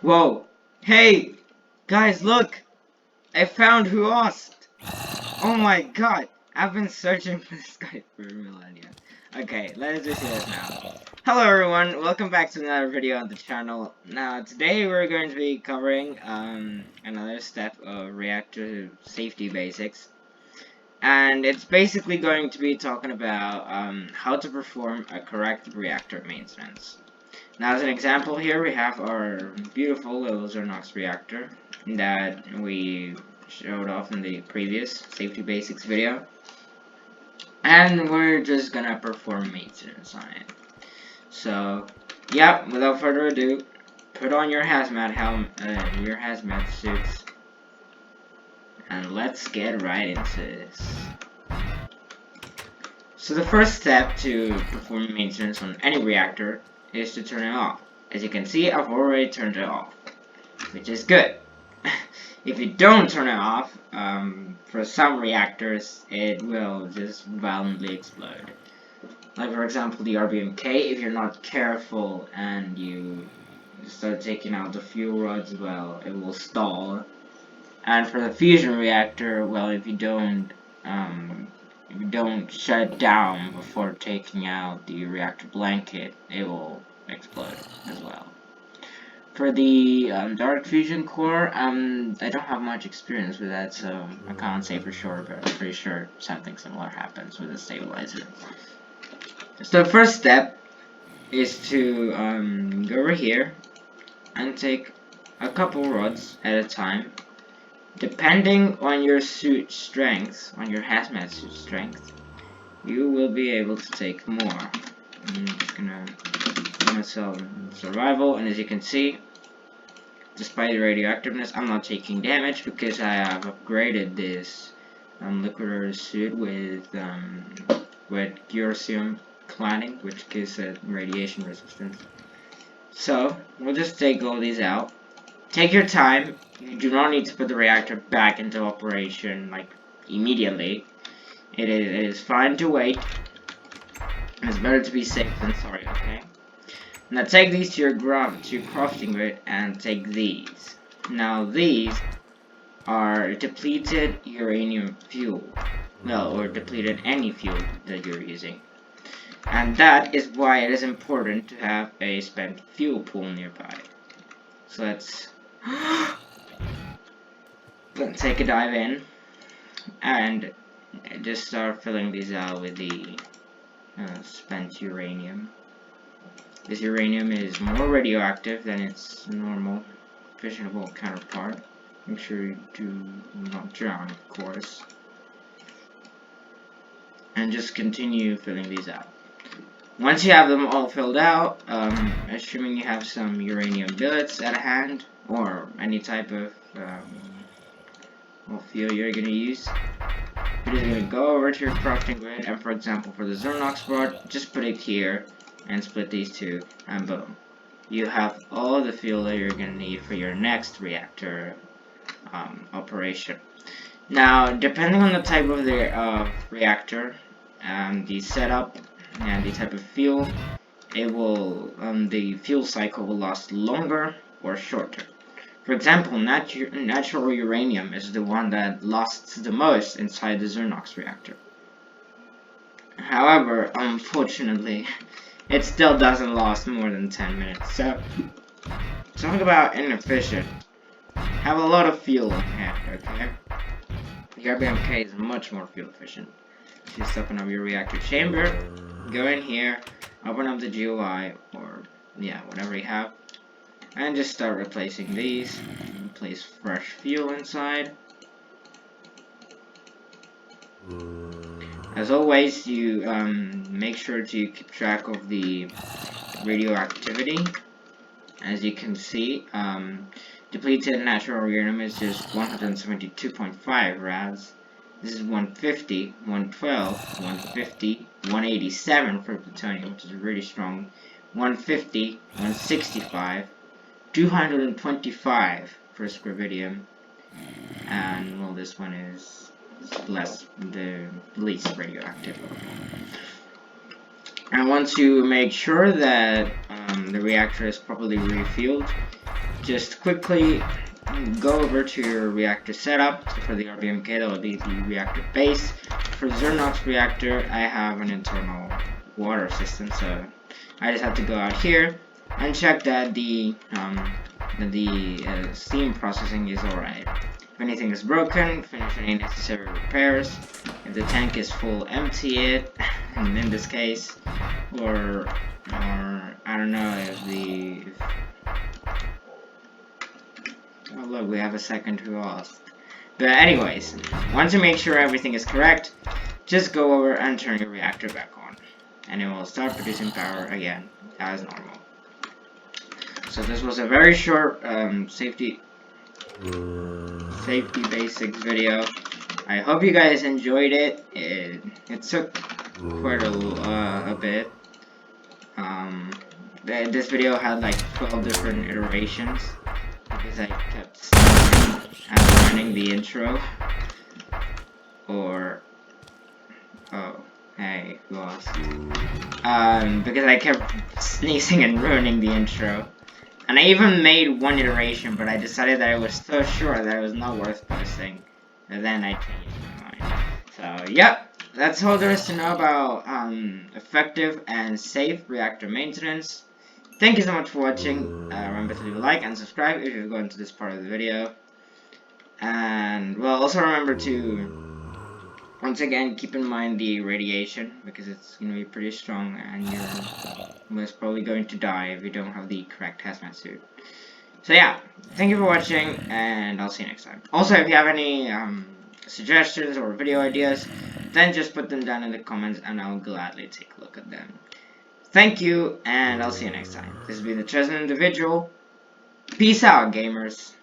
Whoa! Hey! Guys, look! I found who lost! Oh my god! I've been searching for this guy for millennia. Okay, let's just do this now. Hello everyone, welcome back to another video on the channel. Now, today we're going to be covering another step of reactor safety basics. And it's basically going to be talking about how to perform a correct reactor maintenance. Now, as an example here, we have our beautiful little Zernox reactor that we showed off in the previous safety basics video. And we're just gonna perform maintenance on it. So, yeah, without further ado, put on your hazmat your hazmat suits, and let's get right into this. So the first step to perform maintenance on any reactor is to turn it off. As you can see, I've already turned it off, which is good. If you don't turn it off, for some reactors, it will just violently explode. Like for example, the RBMK, if you're not careful and you start taking out the fuel rods, well, it will stall. And for the fusion reactor, well, if you don't shut it down before taking out the reactor blanket, it will explode as well. For the dark fusion core, I don't have much experience with that, so I can't say for sure, but I'm pretty sure something similar happens with the stabilizer. So the first step is to go over here and take a couple rods at a time. Depending on your suit strength, on your hazmat suit strength, you will be able to take more. I'm just gonna put myself in survival, and as you can see, despite the radioactiveness, I'm not taking damage because I have upgraded this liquidator suit with Geosium cladding, which gives it radiation resistance. So we'll just take all these out. Take your time. You do not need to put the reactor back into operation like immediately. It is fine to wait. It's better to be safe than sorry, okay? Now take these to your crafting grid and take these. Now these are depleted uranium fuel. Well, or depleted any fuel that you're using. And that is why it is important to have a spent fuel pool nearby. So let's take a dive in and just start filling these out with the spent uranium. This uranium is more radioactive than its normal fissionable counterpart. Make sure you do not drown, of course. And just continue filling these out. Once you have them all filled out, assuming you have some uranium billets at hand, or any type of fuel you're going to use, you're just going to go over to your crafting grid, and for example, for the Zernox rod, just put it here, and split these two, and boom. You have all the fuel that you're going to need for your next reactor operation. Now, depending on the type of the reactor, the setup, and the type of fuel, it will the fuel cycle will last longer or shorter. For example, natural uranium is the one that lasts the most inside the Zernox reactor. However, unfortunately, it still doesn't last more than 10 minutes. So, talk about inefficient. Have a lot of fuel on hand, okay? The RBMK is much more fuel efficient. Just open up your reactor chamber, go in here, open up the GUI, or yeah, whatever you have, and just start replacing these. Place fresh fuel inside. As always, you make sure to keep track of the radioactivity. As you can see, depleted natural uranium is just 172.5 rads. This is 150, 112, 150, 187 for plutonium, which is really strong. 150, 165, 225 for scribidium, and well, this one is the least radioactive. And once you make sure that the reactor is properly refueled, just quickly go over to your reactor setup. So for the RBMK, that will be the reactor base. For Zernox reactor, I have an internal water system, so I just have to go out here and check that the steam processing is alright. If anything is broken, finish any necessary repairs. If the tank is full, empty it. And in this case, or I don't know if oh look, we have a second who lost. But anyways, once you make sure everything is correct, just go over and turn your reactor back on, and it will start producing power again as normal. So this was a very short safety basics video. I hope you guys enjoyed it. It took quite a bit. This video had like 12 different iterations because I kept stopping and running the intro. Or oh, hey, lost. Because I kept sneezing and ruining the intro. And I even made one iteration, but I decided that I was so sure that it was not worth posting. And then I changed my mind. So, yep, that's all there is to know about effective and safe reactor maintenance. Thank you so much for watching. Remember to leave a like and subscribe if you've gotten to this part of the video. And, well, also remember to, once again, keep in mind the radiation, because it's going to be pretty strong, and you're most probably going to die if you don't have the correct hazmat suit. So yeah, thank you for watching, and I'll see you next time. Also, if you have any suggestions or video ideas, then just put them down in the comments, and I'll gladly take a look at them. Thank you, and I'll see you next time. This has been the Chosen Individual. Peace out, gamers.